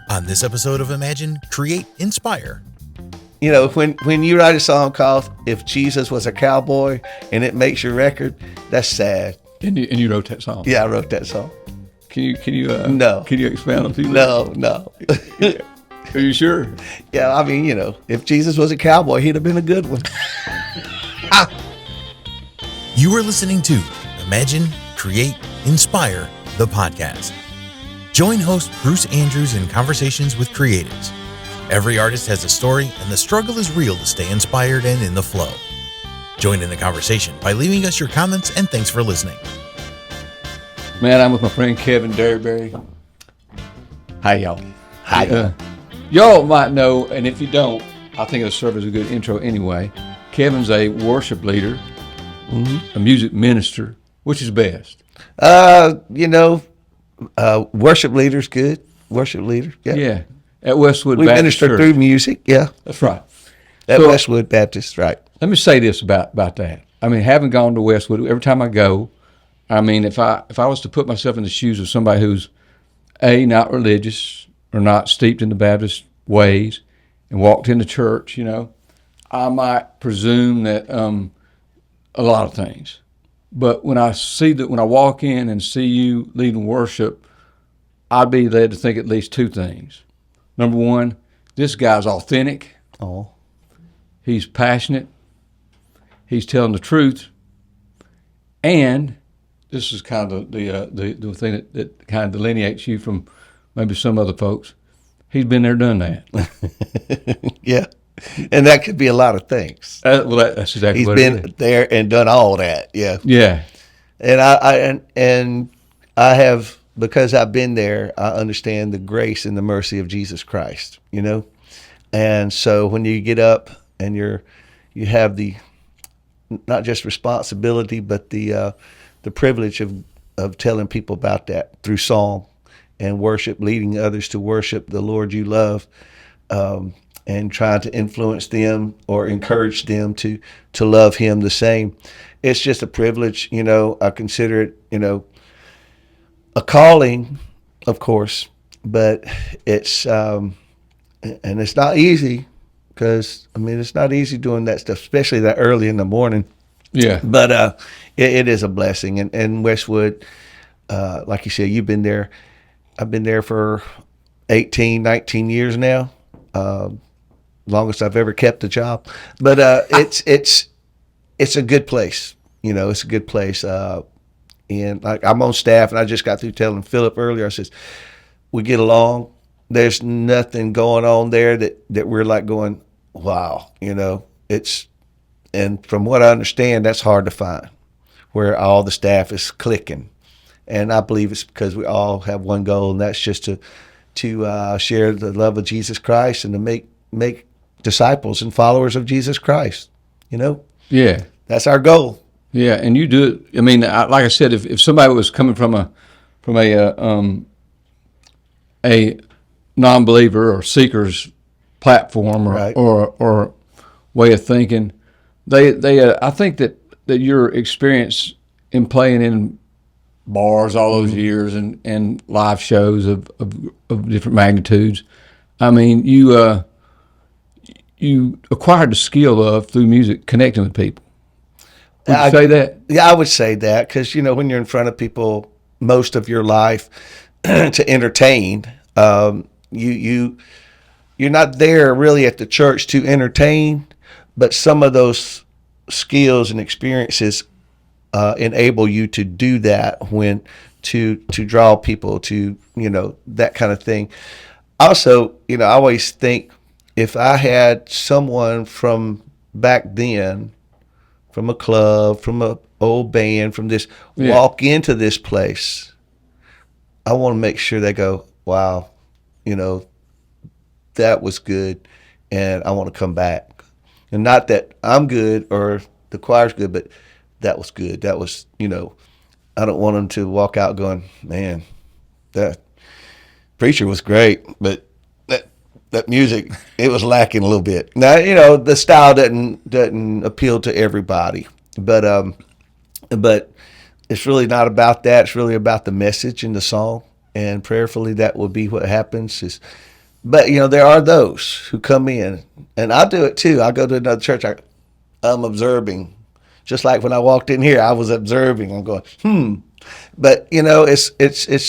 On this episode of Imagine, Create, Inspire. You know, when you write a song called "If Jesus Was a Cowboy" and it makes your record, that's sad. And you wrote that song? Yeah, I wrote that song. Can you No. Can you expound a few? No. Are you sure? Yeah, I mean, you know, if Jesus was a cowboy, he'd have been a good one. You are listening to Imagine, Create, Inspire, the podcast. Join host Bruce Andrews in conversations with creatives. Every artist has a story, and the struggle is real to stay inspired and in the flow. Join in the conversation by leaving us your comments, and thanks for listening. Man, I'm with my friend Kevin Derryberry. Hi, y'all. Hi. Y'all might know, and if you don't, I think it'll serve as a good intro anyway. Kevin's a worship leader, a music minister. Which is best? Worship leader's good. Worship leader. Yeah. At Westwood We Baptist minister Church. through music. Yeah. That's right. At So- Westwood Baptist, right. Let me say this about that. I mean, having gone to Westwood, every time I go, I mean, if I was to put myself in the shoes of somebody who's not religious or not steeped in the Baptist ways and walked into church, you know, I might presume that a lot of things. But when I walk in and see you leading worship, I'd be led to think at least two things. Number one, this guy's authentic. Oh. He's passionate. He's telling the truth. And this is kind of the thing that kind of delineates you from maybe some other folks. He's been there, done that. Yeah. And that could be a lot of things. That's exactly He's what it is. been there and done all that. Yeah. Yeah. And I have, because I've been there, I understand the grace and the mercy of Jesus Christ, you know? And so when you get up and you have the, not just responsibility, but the privilege of telling people about that through song and worship, leading others to worship the Lord you love, and trying to influence them or encourage them to love him the same. It's just a privilege, you know. I consider it, you know, a calling, of course, but it's, and it's not easy because, I mean, it's not easy doing that stuff, especially that early in the morning. Yeah. But it is a blessing. And Westwood, like you said, you've been there. I've been there for 18, 19 years now. Longest I've ever kept a job, but it's a good place. You know, it's a good place. And like I'm on staff, and I just got through telling Philip earlier. I says we get along. There's nothing going on there that we're like going, wow. You know, and from what I understand, that's hard to find, where all the staff is clicking. And I believe it's because we all have one goal, and that's just to share the love of Jesus Christ and to make disciples and followers of Jesus Christ. You know? Yeah. That's our goal. Yeah, and you do it. I mean, like I said, if somebody was coming from a non-believer or seeker's platform Right. or way of thinking, I think that your experience in playing in bars all those years and live shows of different magnitudes, I mean, you acquired the skill of, through music, connecting with people. Would you say that? Yeah, I would say that because, you know, when you're in front of people most of your life to entertain, you're not there really at the church to entertain, but some of those skills and experiences enable you to do that when to draw people to, you know, that kind of thing. Also, you know, I always think if I had someone from back then, from a club, from a old band, from this, walk into this place, I want to make sure they go, wow, you know, that was good, and I want to come back. And not that I'm good or the choir's good, but that was good. That was, you know, I don't want them to walk out going, man, that preacher was great, but that music, it was lacking a little bit. Now, you know, the style doesn't appeal to everybody, but it's really not about that. It's really about the message in the song, and prayerfully that will be what happens. Is But there are those who come in, and I do it too. I go to another church. I'm observing, just like when I walked in here, I was observing. I'm going, But it's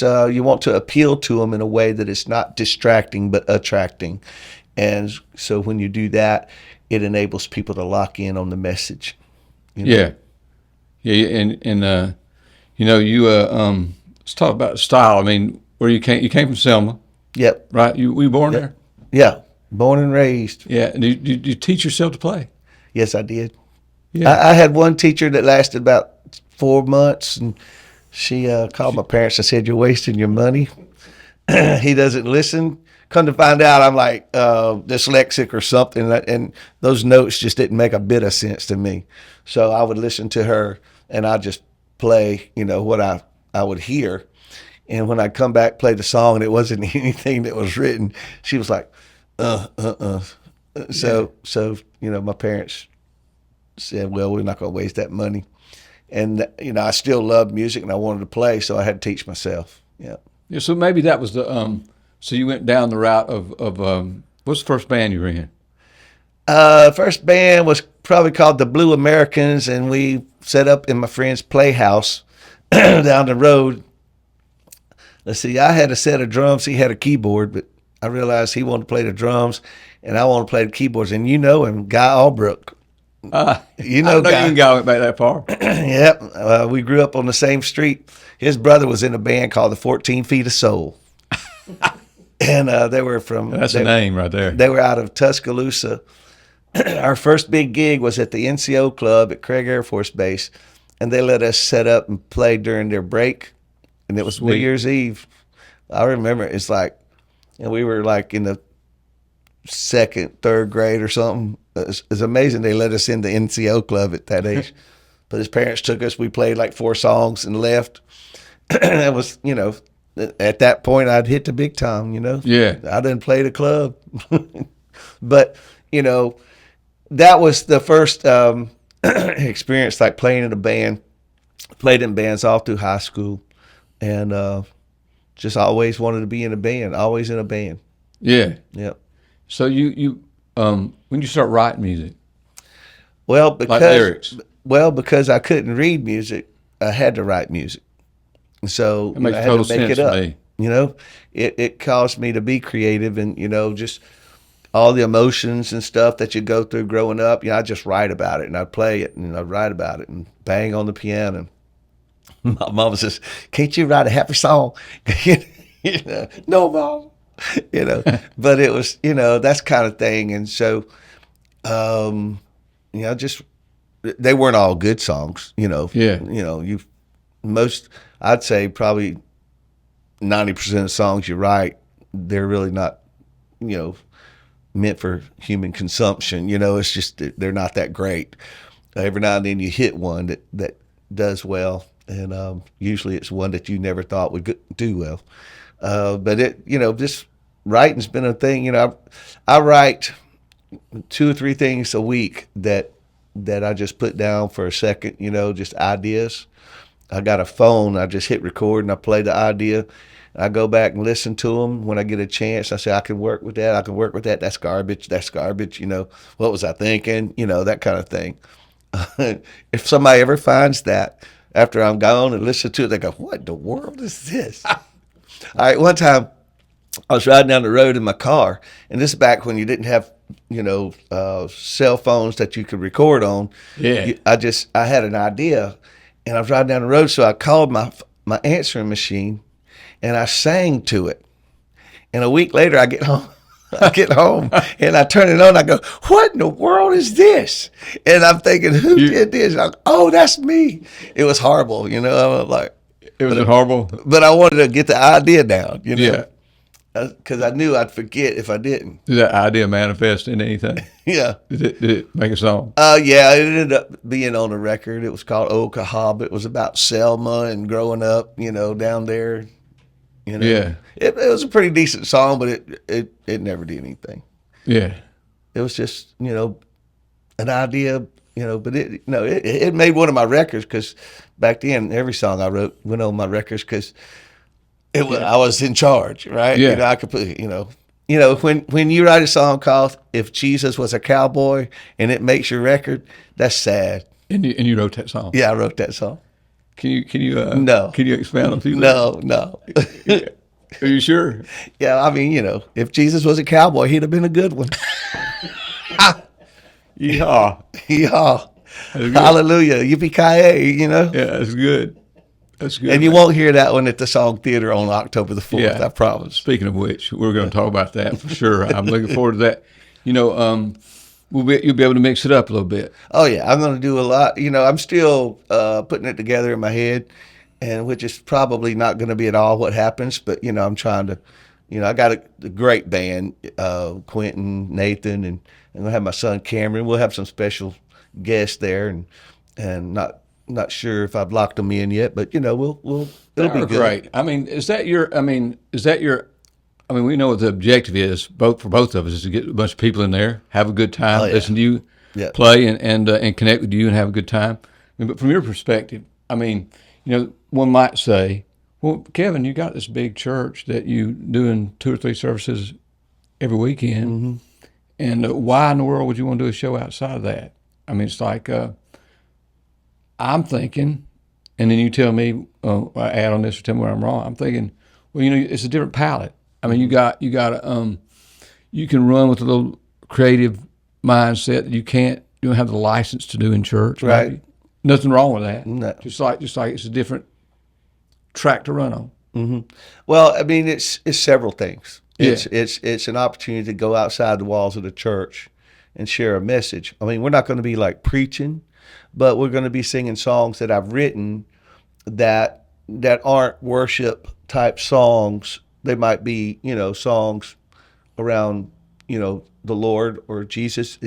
you want to appeal to them in a way that it's not distracting but attracting, and so when you do that, it enables people to lock in on the message. Yeah, and let's talk about style. I mean, where you came from Selma. Yep. Right. Were you born there? Yeah. Born and raised. Yeah. Did you teach yourself to play? Yes, I did. Yeah. I had one teacher that lasted about 4 months, and she called my parents and said, "You're wasting your money." He doesn't listen. Come to find out, I'm like dyslexic or something, and those notes just didn't make a bit of sense to me. So I would listen to her, and I'd just play, what I would hear. And when I'd come back, play the song, and it wasn't anything that was written, she was like, So, my parents said, well, we're not going to waste that money. And, I still loved music and I wanted to play, so I had to teach myself. Yeah. Yeah. So maybe that was the, so you went down the route of what's the first band you were in? First band was probably called the Blue Americans, and we set up in my friend's playhouse down the road. Let's see, I had a set of drums, he had a keyboard, but I realized he wanted to play the drums and I wanted to play the keyboards. And you know him, Guy Albrook. I Guy. know you and Guy went back that far. Yep. We grew up on the same street. His brother was in a band called the 14 Feet of Soul. And they were from... That's a name right there. They were out of Tuscaloosa. Our first big gig was at the NCO Club at Craig Air Force Base. And they let us set up and play during their break. And it was New Year's Eve. I remember it's like, and we were like in the second, third grade or something. It's amazing they let us in the NCO club at that age. But his parents took us. We played like 4 songs and left. It was, at that point I'd hit the big time, Yeah. I didn't play the club. But, that was the first experience, like playing in a band. Played in bands all through high school. And just always wanted to be in a band, always in a band. Yeah. Yep. So you when you start writing music? Well, Like lyrics? Because I couldn't read music, I had to write music. So It makes I had total to make sense it up. to me. It caused me to be creative, and just all the emotions and stuff that you go through growing up. I just write about it, and I'd play it, and I'd write about it, and bang on the piano. My mom says, "Can't you write a happy song?" No, Mom. But it was, that kind of thing. And so, just, they weren't all good songs, Yeah. I'd say probably 90% of songs you write, they're really not, meant for human consumption. It's just, they're not that great. Every now and then you hit one that does well. And usually it's one that you never thought would do well. But just writing's been a thing. I write 2 or 3 things a week that I just put down for a second, just ideas. I got a phone. I just hit record and I play the idea. I go back and listen to them when I get a chance. I say, I can work with that. I can work with that. That's garbage. That's garbage. What was I thinking? That kind of thing. If somebody ever finds that, after I'm gone and listen to it, they go, what in the world is this? All right, one time I was riding down the road in my car, and this is back when you didn't have, cell phones that you could record on. Yeah. I had an idea, and I was riding down the road, so I called my answering machine, and I sang to it. And a week later, I get home. And I turn it on. I go, what in the world is this? And I'm thinking, who did this? Oh, that's me. It was horrible. I was like, It was horrible. But I wanted to get the idea down. Yeah. Because I knew I'd forget if I didn't. Did that idea manifest in anything? Yeah. Did it make a song? Yeah, it ended up being on a record. It was called Old Cahaba. It was about Selma and growing up, down there. Yeah. It was a pretty decent song, but it never did anything. Yeah. It was just, an idea, but it made one of my records, because back then every song I wrote went on my records, because I was in charge, right? Yeah. I could put, you know, when you write a song called "If Jesus Was a Cowboy" and it makes your record, that's sad. And you wrote that song. Yeah, I wrote that song. Can you No. Can you expound on a few? No. Yeah. Are you sure? Yeah, I mean, you know, if Jesus was a cowboy, he'd have been a good one. Yeehaw. Yeah. Hallelujah. Yippee-ki-yay, you know? Yeah, that's good. That's good. And you won't hear that one at the Song Theater on October the 4th, Yeah. I promise. Speaking of which, we're going to talk about that for sure. I'm looking forward to that. You know, you'll be able to mix it up a little bit. Oh, yeah, I'm going to do a lot. You know, I'm still putting it together in my head, and which is probably not going to be at all what happens, but, you know, I'm trying to, you know, I got a great band, Quentin, Nathan, and I have my son Cameron. We'll have some special guests there, and not sure if I've locked them in yet, but, you know, it'll be good. Great. I mean, we know what the objective is, for both of us, is to get a bunch of people in there, have a good time, listen to you play, and connect with you and have a good time. I mean, but from your perspective, I mean, you know, one might say, well, Kevin, you got this big church that you doing 2 or 3 services every weekend, and why in the world would you want to do a show outside of that? I mean, it's like I'm thinking, and then you tell me, add on this or tell me where I'm wrong. I'm thinking, well, you know, it's a different palette. I mean, you got you can run with a little creative mindset that you don't have the license to do in church. Right. Maybe. Nothing wrong with that. No. Just like it's a different track to run on. Mm-hmm. Well, I mean, it's several things. Yeah. It's an opportunity to go outside the walls of the church and share a message. I mean, we're not going to be like preaching, but we're going to be singing songs that I've written that aren't worship type songs. They might be, you know, songs around, you know, the Lord or Jesus,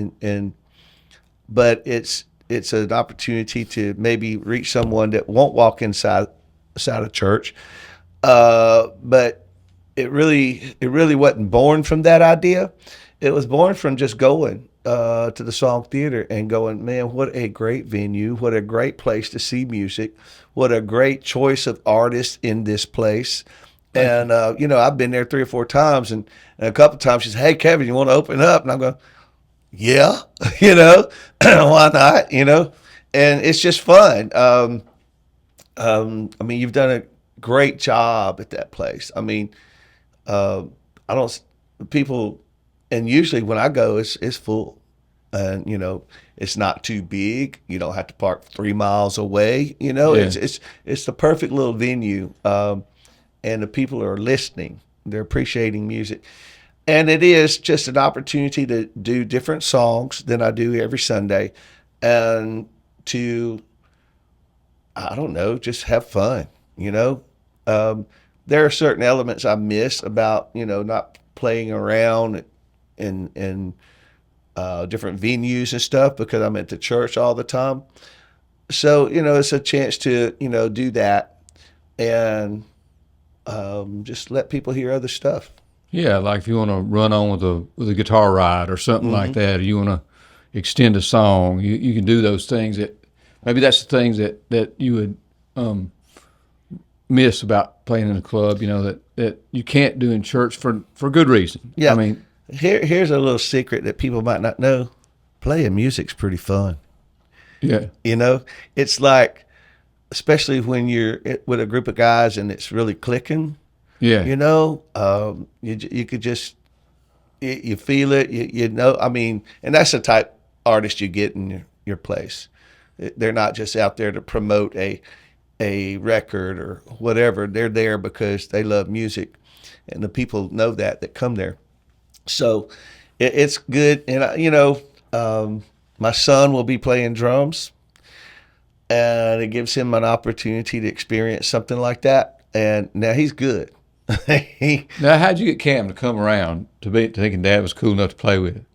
but it's an opportunity to maybe reach someone that won't walk inside a church. But it really wasn't born from that idea. It was born from just going to the Song Theater and going, man, what a great venue, what a great place to see music, what a great choice of artists in this place. And, you know, I've been there 3 or 4 times, and a couple of times she said, hey, Kevin, you want to open up? And I'm going, yeah, you know, why not, you know? And it's just fun. I mean, you've done a great job at that place. I mean, people, and usually when I go, it's full. And, you know, it's not too big. You don't have to park 3 miles away. You know, Yeah. it's the perfect little venue. And the people are listening. They're appreciating music. And it is just an opportunity to do different songs than I do every Sunday, and to, I don't know, just have fun, you know. There are certain elements I miss about, you know, not playing around in different venues and stuff because I'm at the church all the time. So, you know, it's a chance to, you know, do that and just let people hear other stuff. Yeah, like if you want to run on with a guitar ride or something like that, or you want to extend a song, you can do those things maybe that's the things that you would miss about playing in a club, you know, that you can't do in church for good reason. Yeah. I mean, here's a little secret that people might not know. Playing music's pretty fun. yeah. You know, it's like, especially when you're with a group of guys and it's really clicking. Yeah. You know, you could just, you feel it, you know, I mean, and that's the type artist you get in your place. They're not just out there to promote a record or whatever. They're there because they love music, and the people know that come there. So it's good. And, you know, my son will be playing drums, and it gives him an opportunity to experience something like that. And now he's good. Now, how'd you get Cam to come around to thinking Dad was cool enough to play with?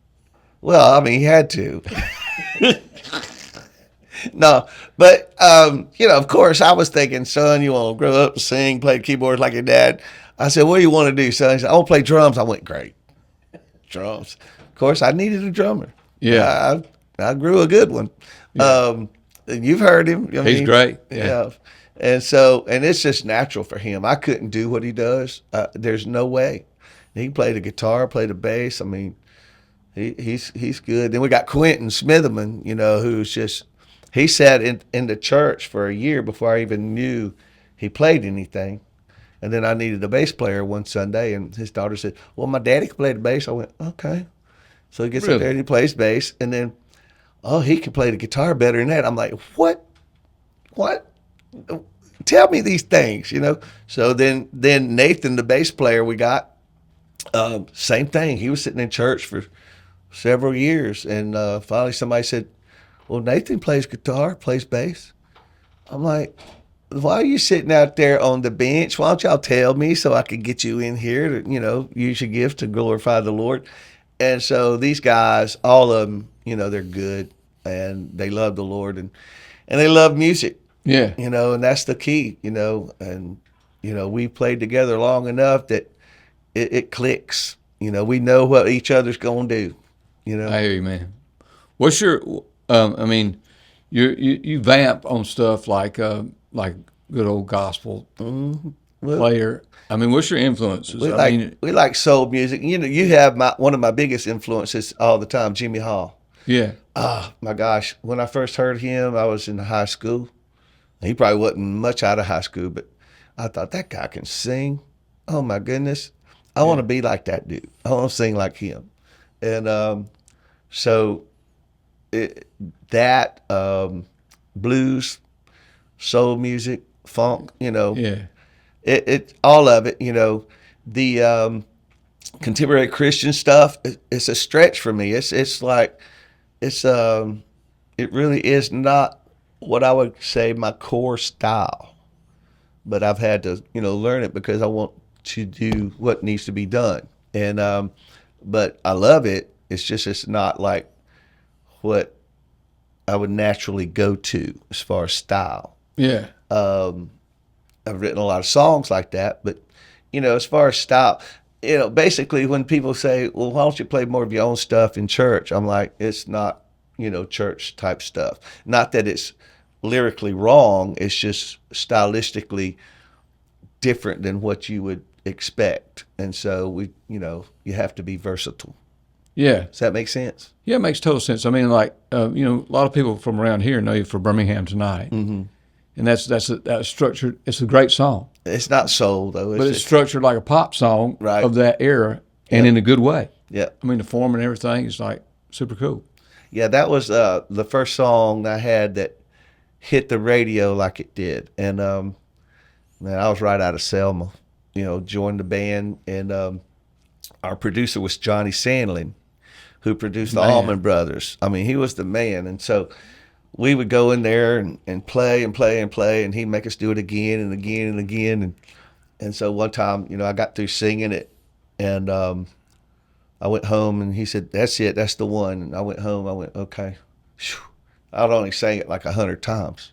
Well, I mean, he had to. No, but, you know, of course, I was thinking, son, you want to grow up and sing, play keyboards like your dad? I said, what do you want to do, son? He said, I want to play drums. I went, great. Drums. Of course, I needed a drummer. Yeah. I grew a good one. Yeah. And you've heard him. I He's mean, great. Yeah. And so, and it's just natural for him. I couldn't do what he does. There's no way. He can play the guitar, play the bass. I mean, he's good. Then we got Quentin Smitherman, who's just he sat in the church for a year before I even knew he played anything. And then I needed a bass player one Sunday, and his daughter said, "Well, my daddy can play the bass." I went, "Okay." So he gets up there and he plays bass, and then, oh, he can play the guitar better than that. I'm like, what? Tell me these things, So then Nathan, the bass player we got, same thing. He was sitting in church for several years, and finally somebody said, "Well, Nathan plays guitar, plays bass." I'm like, "Why are you sitting out there on the bench? Why don't y'all tell me so I can get you in here to, use your gift to glorify the Lord?" And so these guys, all of them, they're good, and they love the Lord, and they love music. Yeah. And that's the key, and, we played together long enough that it clicks. We know what each other's going to do, I hear you, man. What's your, I mean, you vamp on stuff like good old gospel player. I mean, what's your influences? We like soul music. You have one of my biggest influences all the time, Jimmy Hall. Yeah. Oh, my gosh. When I first heard him, I was in high school. He probably wasn't much out of high school, but I thought, that guy can sing. Oh, my goodness. I want to be like that dude. I want to sing like him. And so blues, soul music, funk, Yeah. It all of it, the contemporary Christian stuff. It's a stretch for me. It's like it really is not what I would say my core style, but I've had to learn it because I want to do what needs to be done. And but I love it. It's not like what I would naturally go to as far as style. Yeah. I've written a lot of songs like that, but as far as style, basically when people say, "Well, why don't you play more of your own stuff in church?" I'm like, it's not, church type stuff. Not that it's lyrically wrong, it's just stylistically different than what you would expect. And so you have to be versatile. Yeah. Does that make sense? Yeah, it makes total sense. I mean, like, a lot of people from around here know you for Birmingham Tonight. Mm-hmm. And that's structured. It's a great song. It's not soul though. But it's structured like a pop song of that era, and in a good way. Yeah. I mean, the form and everything is like super cool. Yeah, that was the first song I had that hit the radio like it did. And man, I was right out of Selma, joined the band, and our producer was Johnny Sandlin, who produced the Allman Brothers. I mean, he was the man. And so we would go in there and play and play and play, and he'd make us do it again and again and again. And so one time, I got through singing it, and I went home, and he said, "That's it, that's the one." And I went home, I went, okay. Whew. I'd only sang it like 100 times.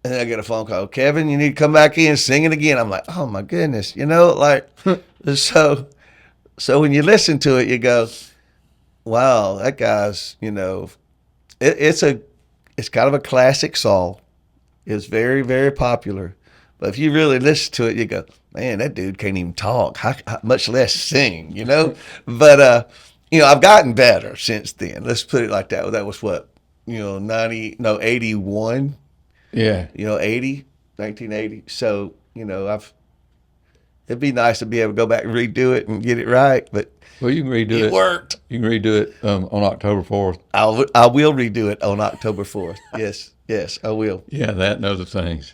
And then I get a phone call, "Kevin, you need to come back in and sing it again." I'm like, oh my goodness, so when you listen to it, you go, wow, that guy's, it's kind of a classic song. It's very, very popular. But if you really listen to it, you go, man, that dude can't even talk, much less sing, But, I've gotten better since then. Let's put it like that. That was what, 81. Yeah. 1980. So, it'd be nice to be able to go back and redo it and get it right. But well, you can redo it. It worked. You can redo it on October 4th. I will redo it on October 4th. Yes, I will. Yeah, that and other things.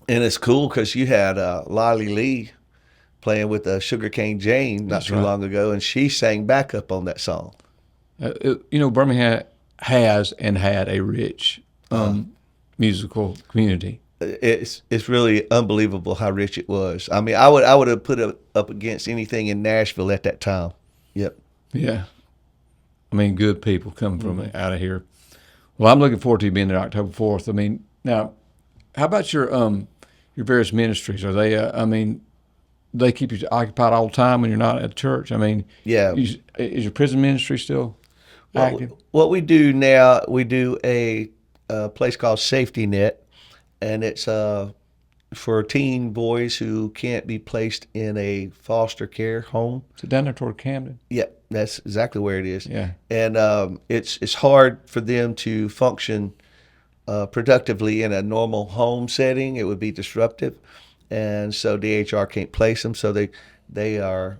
And it's cool because you had Lolly Lee playing with Sugarcane Jane not too long ago, and she sang backup on that song. Birmingham has and had a rich musical community. It's really unbelievable how rich it was. I mean, I would have put it up against anything in Nashville at that time. Yep. Yeah. I mean, good people coming from out of here. Well, I'm looking forward to you being there October 4th. I mean, now, how about your various ministries? Are they, they keep you occupied all the time when you're not at church? I mean, yeah. Is your prison ministry still active? What we do now, we do a place called Safety Net, and it's for teen boys who can't be placed in a foster care home. So down there toward Camden. Yeah, that's exactly where it is. Yeah. And it's hard for them to function productively in a normal home setting. It would be disruptive, and so DHR can't place them. So they are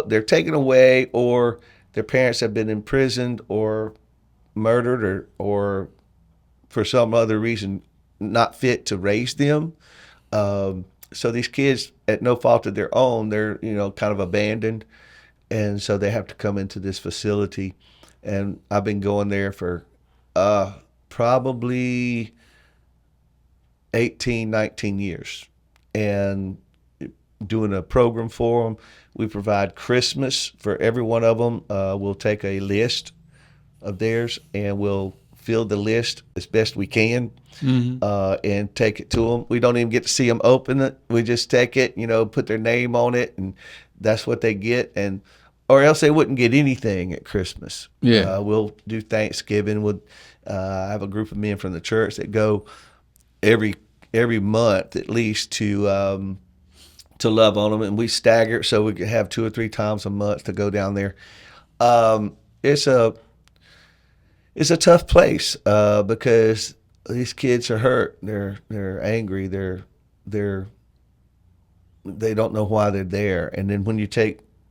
they're taken away, or their parents have been imprisoned or murdered, or for some other reason not fit to raise them. So these kids, at no fault of their own, they're kind of abandoned, and so they have to come into this facility. And I've been going there for probably 18, 19 years, and doing a program for them. We provide Christmas for every one of them. We'll take a list of theirs, and we'll fill the list as best we can, and take it to them. We don't even get to see them open it. We just take it, put their name on it, and that's what they get. And or else they wouldn't get anything at Christmas. Yeah. We'll do Thanksgiving. I have a group of men from the church that go every month at least to love on them, and we stagger so we can have 2 or 3 times a month to go down there. It's a tough place because these kids are hurt. They're angry. They don't know why they're there. And then when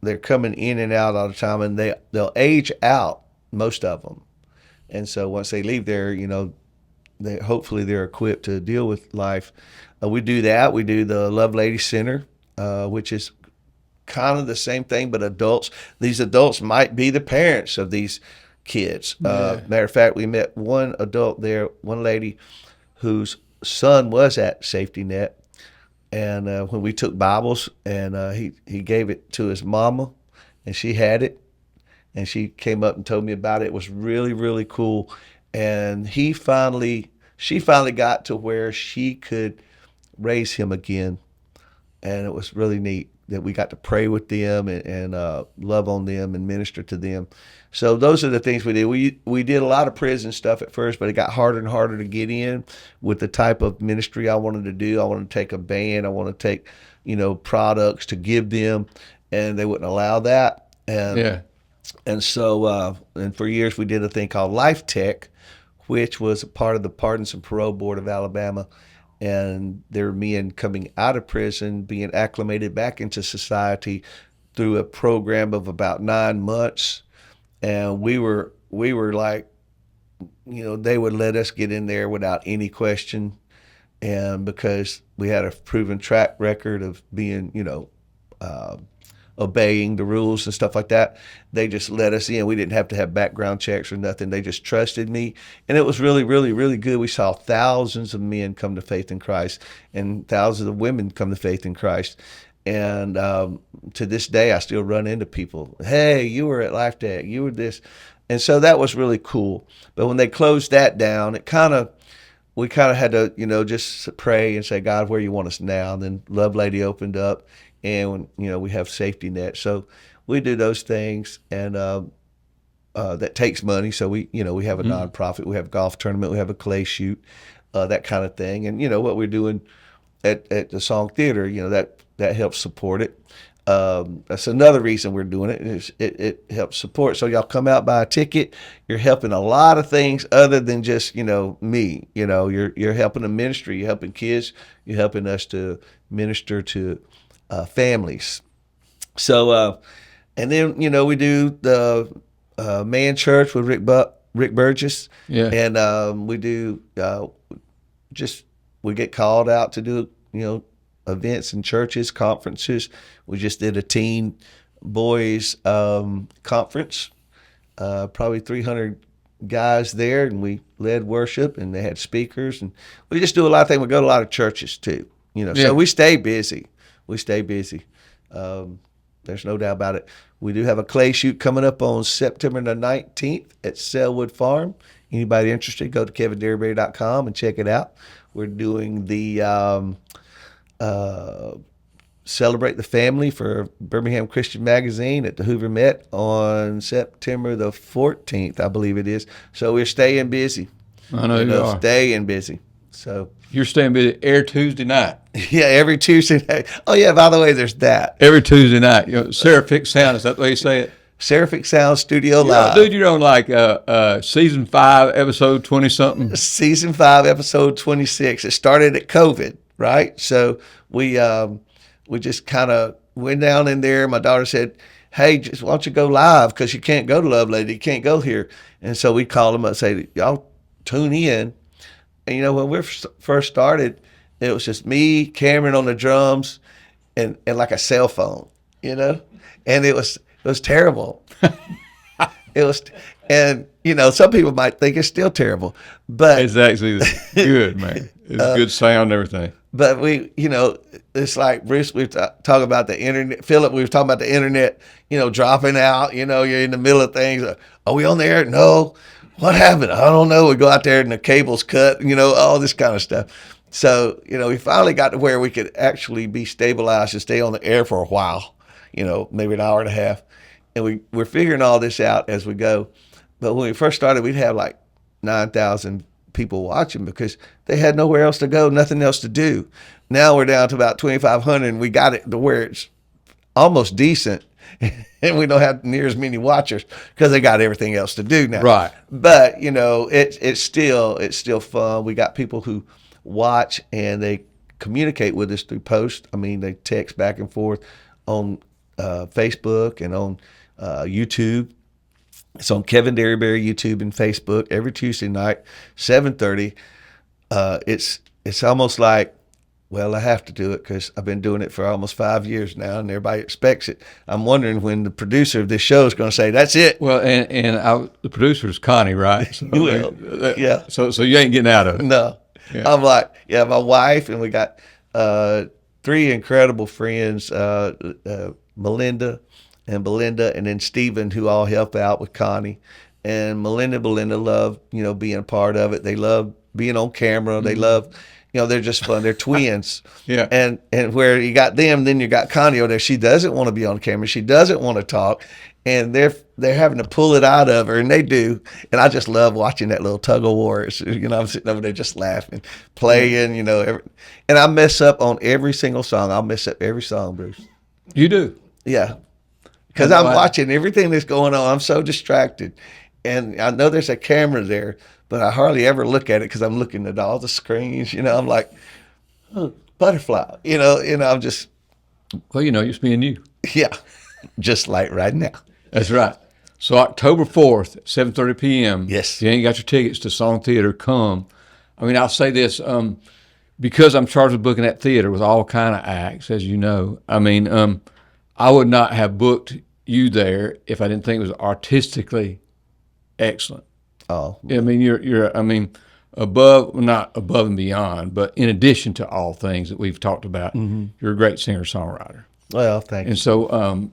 they're coming in and out all the time, and they'll age out, most of them. And so once they leave there, hopefully they're equipped to deal with life. We do that. We do the Love Lady Center, which is kind of the same thing, but adults. These adults might be the parents of these kids. Matter of fact, we met one adult there, one lady whose son was at Safety Net, and when we took Bibles, and he gave it to his mama, and she had it, and she came up and told me about it. It was really, really cool, and she finally got to where she could raise him again, and it was really neat that we got to pray with them and love on them and minister to them. So those are the things we did. We did a lot of prison stuff at first, but it got harder and harder to get in with the type of ministry I wanted to do. I wanted to take a band. I want to take, products to give them, and they wouldn't allow that. And so and for years we did a thing called Life Tech, which was a part of the Pardons and Parole Board of Alabama. And there were men coming out of prison, being acclimated back into society through a program of about 9 months. And we were like, they would let us get in there without any question. And because we had a proven track record of being, obeying the rules and stuff like that, they just let us in. We didn't have to have background checks or nothing. They just trusted me. And it was really, really, really good. We saw thousands of men come to faith in Christ and thousands of women come to faith in Christ. And to this day, I still run into people. Hey, you were at Life Tech. You were this. And so that was really cool. But when they closed that down, we kind of had to, just pray and say, God, where you want us now? And then Love Lady opened up. And we have Safety Net, so we do those things, and that takes money. So we have a nonprofit, we have a golf tournament, we have a clay shoot, that kind of thing. And what we're doing at the Song Theater, that helps support it. That's another reason we're doing it. Is it helps support. So y'all come out, buy a ticket. You're helping a lot of things other than just me. You're helping the ministry. You're helping kids. You're helping us to minister to families. So, and then, we do the Man Church with Rick Burgess. Yeah. And we do, we get called out to do, events in churches, conferences. We just did a teen boys conference, probably 300 guys there, and we led worship, and they had speakers. And we just do a lot of things. We go to a lot of churches too, so we stay busy. There's no doubt about it. We do have a clay shoot coming up on September the 19th at Selwood Farm. Anybody interested, go to kevinderryberry.com and check it out. We're doing the Celebrate the Family for Birmingham Christian Magazine at the Hoover Met on September the 14th, I believe it is. So we're staying busy. I know you are. Staying busy. So You're staying busy every Tuesday night. yeah, every Tuesday night. Oh yeah, by the way, there's that. Every Tuesday night. You know, Seraphic Sound, is that the way you say it? Seraphic Sound Studio You know, Live. dude, you're on like season 5, episode 20 something. Season 5, episode 26. It started at COVID, right? So we just kind of went down in there. My daughter said, "Hey, just why don't you go live? Because you can't go to Love Lady, you can't go here." And so we called them up and say, "Y'all tune in." And you know, when we first started, it was just me, Cameron on the drums, and like a cell phone, you know, and it was terrible. It was, and you know, some people might think it's still terrible, but It's actually good, man. It's good sound and everything. But we, you know, it's like Bruce, we've talked about the internet. Philip, we were talking about the internet, you know, dropping out. You know, you're in the middle of things. Are we on the air? No. What happened? I don't know. We go out there and the cable's cut, you know, all this kind of stuff. So, you know, we finally got to where we could actually be stabilized and stay on the air for a while, you know, maybe an hour and a half. And we're figuring all this out as we go. But when we first started, we'd have like 9,000 people watching because they had nowhere else to go, nothing else to do. Now we're down to about 2,500, and we got it to where it's almost decent, and we don't have near as many watchers because they got everything else to do now. Right. But you know, it's still fun. We got people who watch and they communicate with us through posts. I mean, they text back and forth on Facebook and on YouTube. It's on Kevin Derryberry YouTube and Facebook every Tuesday night, 7:30. It's almost like, well, I have to do it because I've been doing it for almost 5 years now, and everybody expects it. I'm wondering when the producer of this show is going to say, "That's it." Well, the producer is Connie, right? So, Well, yeah. So you ain't getting out of it. No, Yeah. I'm like, yeah, my wife, and we got 3 incredible friends, Melinda and Belinda, and then Stephen, who all help out with Connie. And Melinda and Belinda love, you know, being a part of it. They love being on camera. They love, you know, they're just fun. They're twins. Yeah. And where you got them, then you got Connie over there. She doesn't want to be on camera. She doesn't want to talk. And they're having to pull it out of her, and they do. And I just love watching that little tug of war. It's, you know, I'm sitting over there just laughing, playing, you know. And I mess up on every single song. I'll mess up every song, Bruce. You do. Yeah. Because I'm watching everything that's going on. I'm so distracted. And I know there's a camera there, but I hardly ever look at it because I'm looking at all the screens. You know, I'm like, oh, butterfly. You know, I'm just, Well, you know, you're just being you. yeah, just like right now. That's right. So October 4th, 7:30 p.m. Yes. If you ain't got your tickets to Song Theater, come. I mean, I'll say this, because I'm charged with booking that theater with all kind of acts, as you know. I mean, I would not have booked you there if I didn't think it was artistically excellent. Oh, I mean, you're above, not above and beyond, but in addition to all things that we've talked about, you're a great singer-songwriter. well, thank you. And so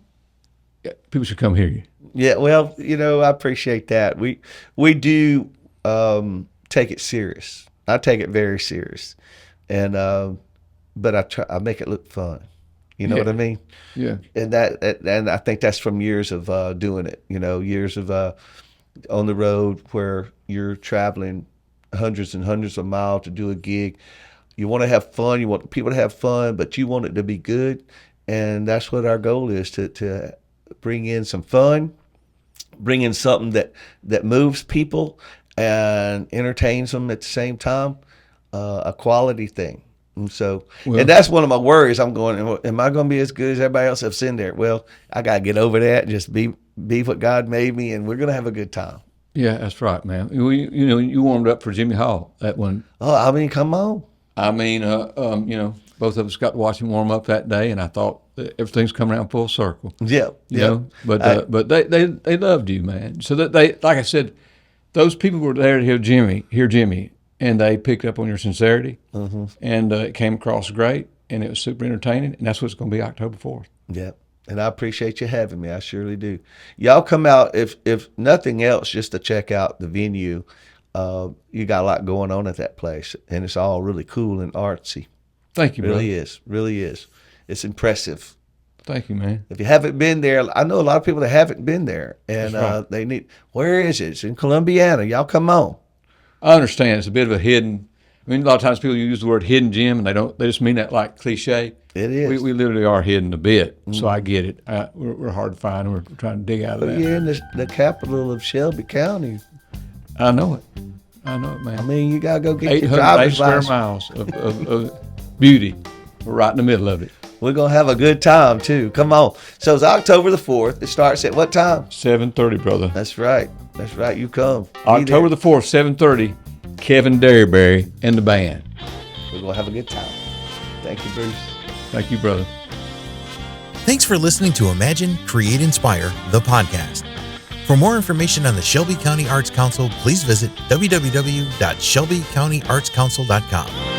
people should come hear you. Yeah, well, you know, I appreciate that. We do take it serious. I take it very serious, and but I make it look fun. You know what I mean? Yeah. And I think that's from years of doing it. You know, years of on the road where you're traveling hundreds and hundreds of miles to do a gig. You want to have fun. You want people to have fun, but you want it to be good, and that's what our goal is, to bring in some fun, bring in something that moves people and entertains them at the same time, a quality thing. And so, and that's one of my worries. I'm going, am I going to be as good as everybody else that's in there? Well, I got to get over that and just be what God made me, and we're going to have a good time. Yeah, that's right, man. You know, you warmed up for Jimmy Hall that one. Oh, I mean, come on. I mean, you know, both of us got to watch him warm up that day, and I thought that everything's coming around full circle. Yeah, You know, but they loved you, man. So that they, like I said, those people were there to hear Jimmy, and they picked up on your sincerity, and it came across great, and it was super entertaining, and that's what's going to be October 4th. Yeah. And I appreciate you having me. I surely do. Y'all come out, if nothing else, just to check out the venue. You got a lot going on at that place, and it's all really cool and artsy. Thank you, It really brother. is. Really is. It's impressive. Thank you, man. If you haven't been there, I know a lot of people that haven't been there, and That's right. they need. Where is it? It's in Columbiana. Y'all come on. I understand it's a bit of a hidden, I mean, a lot of times people use the word hidden gem, and they just mean that like cliche. It is. We literally are hidden a bit, so I get it. We're hard to find, and we're trying to dig out of But that. you're in the capital of Shelby County. I know it, man. I mean, you gotta go get your 808 driver's square license. miles of beauty. We're right in the middle of it. We're gonna have a good time too. Come on. So it's October the 4th. It starts at what time? 7:30, brother. That's right. You come. Be October there. the 4th, 7:30. Kevin Derryberry and the band. We're gonna have a good time. Thank you, Bruce. Thank you, brother. Thanks for listening to Imagine, Create, Inspire, the podcast. For more information on the Shelby County Arts Council, please visit www.shelbycountyartscouncil.com.